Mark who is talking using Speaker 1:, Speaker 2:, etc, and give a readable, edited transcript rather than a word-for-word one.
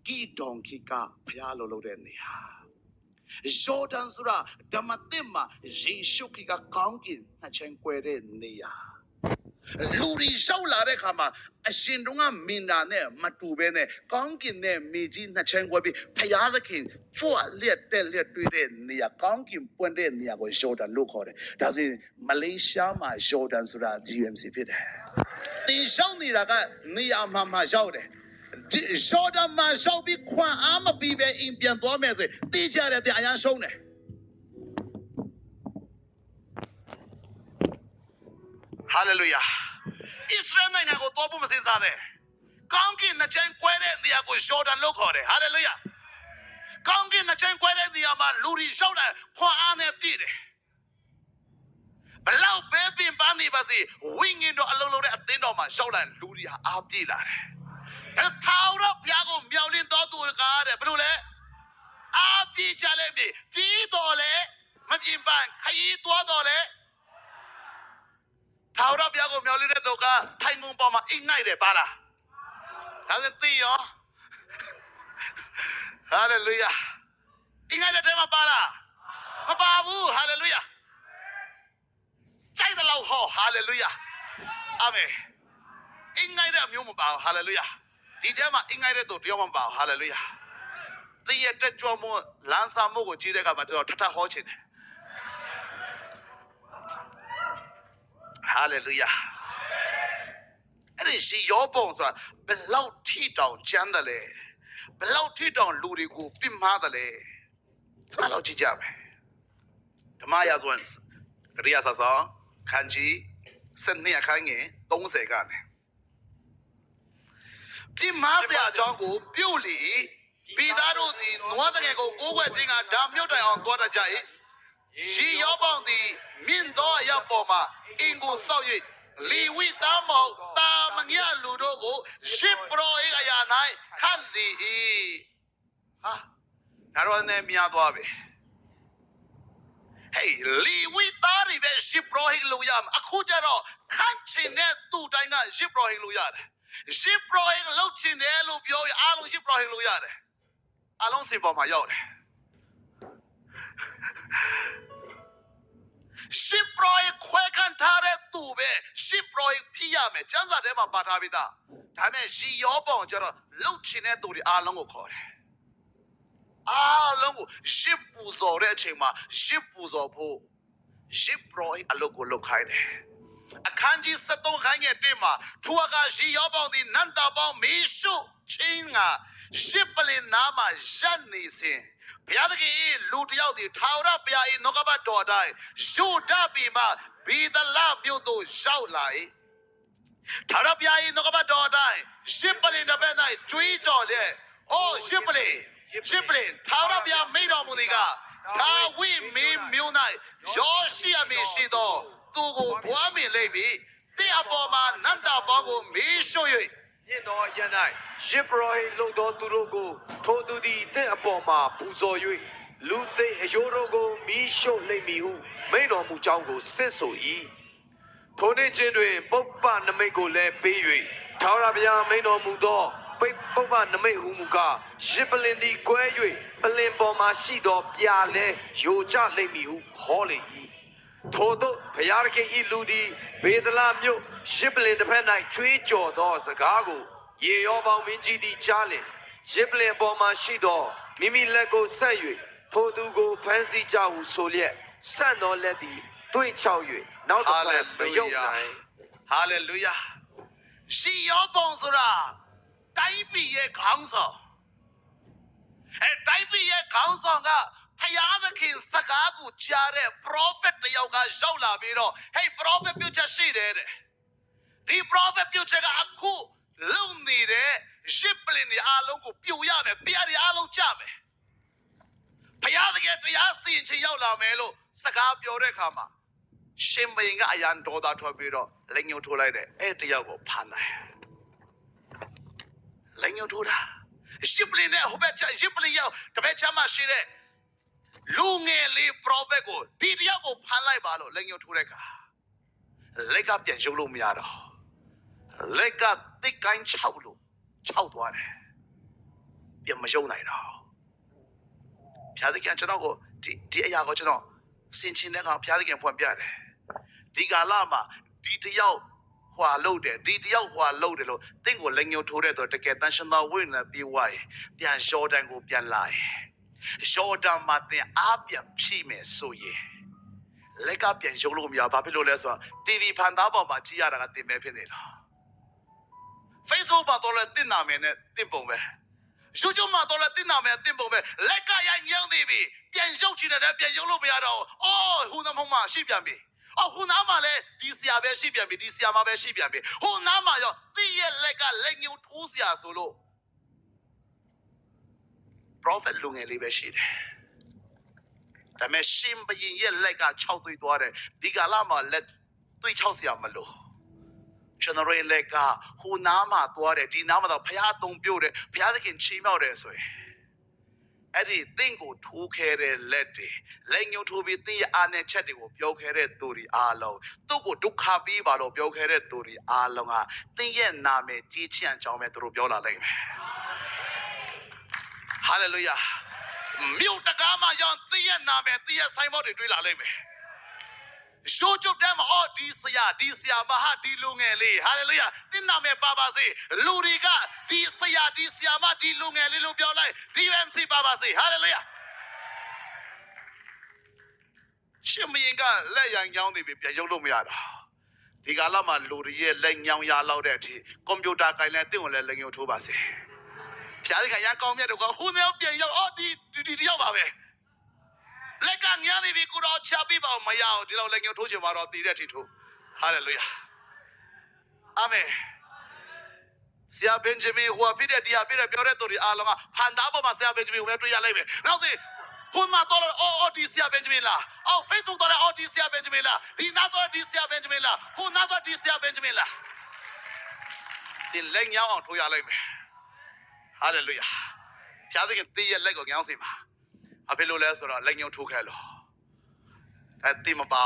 Speaker 1: ဂိဒေါန်ခိကဖျားလို့လို့တဲ့နေရာယော်ဒန်ဆိုတာဓမ္မသစ်မှာယေရှုခရစ်ကကောင်းကင်နှစ်ချမ်းကွဲတဲ့နေရာလူတွေရောက်လာတဲ့အခါမှာအရှင်တို့ကမင်တာနဲ့မတူဘဲနဲ့ကောင်းကင်နဲ့မြေကြီးနှစ်ချမ်းကွဲပြီးဖျားသခင်ကြွလျက်တက်လျက်တွေ့တဲ့နေရာကောင်းကင်ပွင့်တဲ့နေရာကိုယော်ဒန်လို့ခေါ်တယ်ဒါဆိုရင်မလေးရှားမှာယော်ဒန်ဆိုတာ GMC ဖြစ်တယ်တင်ရောက်နေတာကနေရာမှာရောက်တယ်ယော်ဒန်မှာရောက်ပြီးခွန်အားမပြီးပဲအိမ်ပြန်သွားမယ်ဆိုတိကျတဲ့အရာရှုံးတယ်ဟာလေလုယာဣသရေလနိုင်ငံကိုတော့မစင်စားတဲ့ကောင်းကင်နှစ်ချမ်းကွဲတဲ့နေရာကိုယော်ဒန်လို့ခေါ်တယ်ဟာလေလုယာကောင်းကင်နှစ်ချမ်းကွဲတဲ့နေရာမှာလူတွေရောက်လာခွန်အားနဲ့ပြည့်တယ်ဘလောက်ပဲပင်ပန်းနေပါစေဝိညာဉ်တော်အလုံးလုံးတဲ့အသင်းတော်မှာရောက်လာလူတွေဟာအားပြည့်လာတယ်ထာဝရဘုရားကိုမြောက်လင်းတော်သူကတဲ့ဘယ်လိုလဲအားပြည့်ကြလိမ့်မည်ပြီးတော်လဲမပြင်းပန်းခရီးသွားတော်လဲထာဝရဘုရားကိုမြောက်လင်းတဲ့သူကထိုင်ကုန်ပေါ်မှာအိမ်ငိုက်တယ်ပါလားဒါဆိုသိရောဟာလေလုယာအိမ်ငိုက်တဲ့တဲမှာပါလားမပါဘူးဟာလေလုယာကြိုက်တယ်လို့ဟောဟာလေလုယာအာမင်အိမ်ငိုက်တဲ့အမျိုးမပါဘူးဟာလေလုယာဒီထဲမှာအင်္ဂိုင်းတဲ့သူတယောက်မှမပါဟာလေလုယာသင်ရဲ့တက်ကြွမှုလမ်းစာမှုကိုကြည့်တဲ့အခါမှာကျွန်တော်ထထဟောချင်တယ်ဟာလေလုယာအဲ့ဒီရှိယောပုံဆိုတာဘယ်လောက်ထိတောင်ကျမ်းတယ်လဲဘယ်လောက်ထိတောင်လူတွေကိုပြစ်မှားတယ်လဲခဏလောက်ကြည့်ကြမယ်ဓမ္မရာဇဝင်ရိယာစာဆောင်ခန်းကြီး7အခန်းငယ်30ကနေပြစ်မှားစရာအကြောင်းကိုပြုတ်လီပြည်သားတို့သည်နွားတငယ်ကိုကိုးကွယ်ခြင်းကဓာမြုပ်တိုင်အောင်သွားတတ်ကြ၏ရှိယောပေါင်းသည်မြင့်သောအရာပေါ်မှာအင်ကိုဆောက်၍လီဝိသားမောင်တာမငယ်လူတို့ကိုရှစ်ပရောဟိတ်အရာ၌ခန့်သည်၏ဟာဒါတော့လည်းမြားသွားပြီဟေးလီဝိသားတွေပဲရှစ်ပရောဟိတ်လို့ရမှာအခုကျတော့ခန့်ချင်တဲ့သူ့တိုင်းကရှစ်ပရောဟိတ်လို့ရတယ်ရှစ်ပရောဟိတ်လောက်ချင်တယ်လို့ပြောရင်အားလုံးရှစ်ပရောဟိတ်လို့ရတယ်အားလုံးစင်ပေါ်မှာရောက်တယ်ရှစ်ပရောဟိတ်ခွဲခံထားတဲ့သူပဲရှစ်ပရောဟိတ်ဖြစ်ရမယ်ကျမ်းစာထဲမှာပါထားပြီးသားဒါပေမဲ့ရှီယောပေါင်ကျတော့လောက်ချင်တဲ့သူတွေအားလုံးကိုခေါ်တယ်အားလုံးကိုရှစ်ပူဇော်တဲ့အချိန်မှာရှစ်ပူဇော်ဖို့ရှစ်ပရောဟိတ်အလုပ်ကိုလုပ်ခိုင်းတယ်အခန်းကြီး73ခန်းငယ်1မှာထိုအခါရှိယောပေါင်းသည်နန္တာပေါင်းမေရှုချင်းကရှစ်ပလင်နာမှာရပ်နေစဉ်ဘုရားသခင်၏လူတစ်ယောက်သည်ထာဝရဘုရား၏နှုတ်ကပတ်တော်တိုင်းယူဒပြည်မှဗီဒလမြို့သို့ရောက်လာ၏ထာဝရဘုရား၏နှုတ်ကပတ်တော်တိုင်းရှစ်ပလင်တစ်ဘက်၌ကြွေးကြော်လျက်အိုရှစ်ပလင်ထာဝရဘုရားမိန့်တော်မူသည်ကဒါဝိမင်းမြို့၌ယောရှိအမည်ရှိသောသူကိုဘွားမြင်လိမ့်မည်တဲ့အပေါ်မှာနန္တာပေါင်းကိုမေးရှု၍
Speaker 2: မြင့်သောရ၌ယေဘရဟိလုံသောသူတို့ကိုထိုသူသည်တဲ့အပေါ်မှာပူဇော်၍လူသိအယိုးတို့ကိုမီးရှို့လိမ့်မည်ဟုမိန့်တော်မူကြောင်းကိုစစ်ဆို၏ထိုနေ့ချင်းတွင်ပုပ္ပနမိတ်ကိုလည်းပေး၍ထာဝရဘုရားမိန့်တော်မူသောပုပ္ပနမိတ်ဟုမူကားယေပလင်သည်ကွဲ၍ပလင်ပေါ်မှာရှိသောပြာလဲယိုကျလိမ့်မည်ဟုဟောလေ၏ထို့သောဘုရားသခင်၏လူသည်ဗေဒလမြို့ယေပလင်တစ်ဖက်၌ကြွေးကြော်သောစကားကိုယေရောဗောင်မင်းကြီးသည်ကြားလျှင်ယေပလင်ပေါ်မှာရှိသောမိမိလက်ကိုဆက်၍ထိုသူကိုဖမ်းဆီးကြဟုဆိုလျက်ဆန့်သောလက်သည်တွေ့ချောက်၍နောက်တစ်ဖက်မယုတ်နိုင်
Speaker 1: ဟာလေလုယာရှီယောပေါင်ဆိုတာတိုင်းပြည်ရဲ့ခေါင်းဆောင်တိုင်းပြည်ရဲ့ခေါင်းဆောင်ကဖယားသခင်စကားကိုကြားတဲ့ prophet တယောက်ကရောက်လာပြီးတော့ hey prophet ပြုချက်ရှိတယ်တဲ့ဒီ prophet ပြုချက်ကအခုလုံနေတဲ့ရှစ်ပလင်တွေအားလုံးကိုပြိုရမယ်ပြားတွေအားလုံးကျမယ်ဖယားသခင်တရားစီရင်ခြင်းရောက်လာမယ်လို့စကားပြောတဲ့အခါမှာရှင်ဘုရင်ကအရန်ဒေါသထွက်ပြီးတော့လက်ညှိုးထိုးလိုက်တယ်အဲ့တယောက်ကိုဖမ်းတယ်လက်ညှိုးထိုးတာရှစ်ပလင်နဲ့ဟိုဘက်ရှစ်ပလင်ရောက်တပည့်ချမ်းမရှိတဲ့လူငယ်လေး prophet ကိုဒီတယောက်ကိုဖမ်းလိုက်ပါလို့လက်ညှိုးထိုးတဲ့အခါလက်ကပြန်ရုပ်လို့မရတော့လက်ကတိတ်ကိုင်း6လို့6သွားတယ် ပြန်မယုံနိုင်တော့ဘုရားသခင်ကျွန်တော်ကိုဒီအရာကိုကျွန်တော်စင်ချင်တဲ့ကောင်ဘုရားသခင်ဖွင့်ပြတယ်ဒီကာလမှာဒီတယောက်ဟွာလို့တယ်ဒီတယောက်ဟွာလို့တယ်လို့တင့်ကိုလက်ညှိုးထိုးတဲ့ဆိုတကယ်တန်ရှင်သောဝိညာဉ်ပြေးဝရင်ပြန်ယော်ဒန်ကိုပြန်လာရင်ယော်ဒန်မှာတင်အားပြန်ဖြည့်မယ်ဆိုရင်လက်ကပြန်ရုံလို့မရဘာဖြစ်လို့လဲဆိုတော့ TV ဖန်သားပေါ်မှာကြည့်ရတာကတင်မဲဖြစ်နေတော့ Facebook မှာတော့လည်းတင်နာမယ်နဲ့တင်ပုံပဲ YouTube မှာတော့လည်းတင်နာမယ်တင်ပုံပဲလက်ကရိုက်ညောင်းနေပြီပြန်ရုပ်ချင်တယ်ပြန်ရုံလို့မရတော့အော်ဟိုနားမှာရှိပြန်ပြီအော်ဟိုနားမှာလည်းဒီဆရာပဲရှိပြန်ပြီဒီဆရာမပဲရှိပြန်ပြီဟိုနားမှာရောတိရဲ့လက်ကလက်ညှိုးထိုးဆရာဆိုလို့ prophet လူငယ်လေးပဲရှိတယ်ဒါပေမဲ့ရှင်ဘရင်ရဲ့လက်က6သွေးသွားတယ်ဒီကာလမှာလက်သွေး6ဆရာမလို့ကျွန်တော်ရဲ့လက်ကဟိုနားမှာသွားတယ်ဒီနားမှာတော့ဘုရားသုံးပြုတ်တယ်ဘုရားသခင်ချီးမြှောက်တယ်ဆိုရင်အဲ့ဒီသင်ကိုထိုးခဲတဲ့လက်တွေလက်ညှိုးထိုးပြီးသင်ရဲ့အာနယ်ချက်တွေကိုပြောခဲတဲ့သူတွေအားလုံးသူ့ကိုဒုက္ခပေးပါလို့ပြောခဲတဲ့သူတွေအားလုံးကသင်ရဲ့နာမည်ကြီးချမ်းကြောင်းပဲသူတို့ပြောလာလိမ့်မယ်ဟာလေလုယာမြို့တကားမှာရောက်သင်ရဲ့နာမည်သင်ရဲ့ဆိုင်ဘောတွေတွေးလာလိမ့်မယ်ရှိုးချုပ်တဲ့မှာအော်ဒီဆရာမဟာဒီလူငယ်လေးဟာလေလုယာသင်နာမည်ပါပါစေလူတွေကဒီဆရာမဒီလူငယ်လေးလို့ပြောလိုက် DMC ပါပါစေဟာလေလုယာရှင်မင်းကလက်ရန်ကြောင်းနေပြီပြန်ရုပ်လို့မရတော့ဒီကာလမှာလူတွေရဲ့လက်ညောင်းရလောက်တဲ့အထိကွန်ပျူတာကိုင်လဲတင့်ကိုလည်းလက်ညှိုးထိုးပါစေဖျားခရရန်ကောင်းမြတ်တော့ဟိုနေပြန်ရောက်အော်ဒီရောက်ပါပဲလက်ကငန်းနေပြီကိုတော့ချပေးပါမရအောင်ဒီလောက်လက်ညှိုးထိုးချင်မှာတော့တည်တဲ့အထိထိုးဟာလေလုယာအာမင်ဆရာဘင်ဂျမင်ဟိုပြတဲ့တရားပြတဲ့ပြောတဲ့သူတွေအားလုံးကဖန်သားပေါ်မှာဆရာဘင်ဂျမင်ကိုပဲတွေ့ရလိုက်မယ်နောက်စီဟိုမှာတော့အော်ဒီဆရာဘင်ဂျမင်လားအော် Facebook တော့အော်ဒီဆရာဘင်ဂျမင်လားဒီနာတော့ဒီဆရာဘင်ဂျမင်လားဟိုနာတော့ဒီဆရာဘင်ဂျမင်လားဒီလက်ညှောင်းအောင်ထိုးရလိုက်မယ်ဟာလေလုယာဖျားသခင်တည်ရဲ့လက်ကိုညှောင်းစီပါအဖေလို့လဲဆိုတော့လက်ညှိုးထိုးခဲလို့အဲ့တိမပါ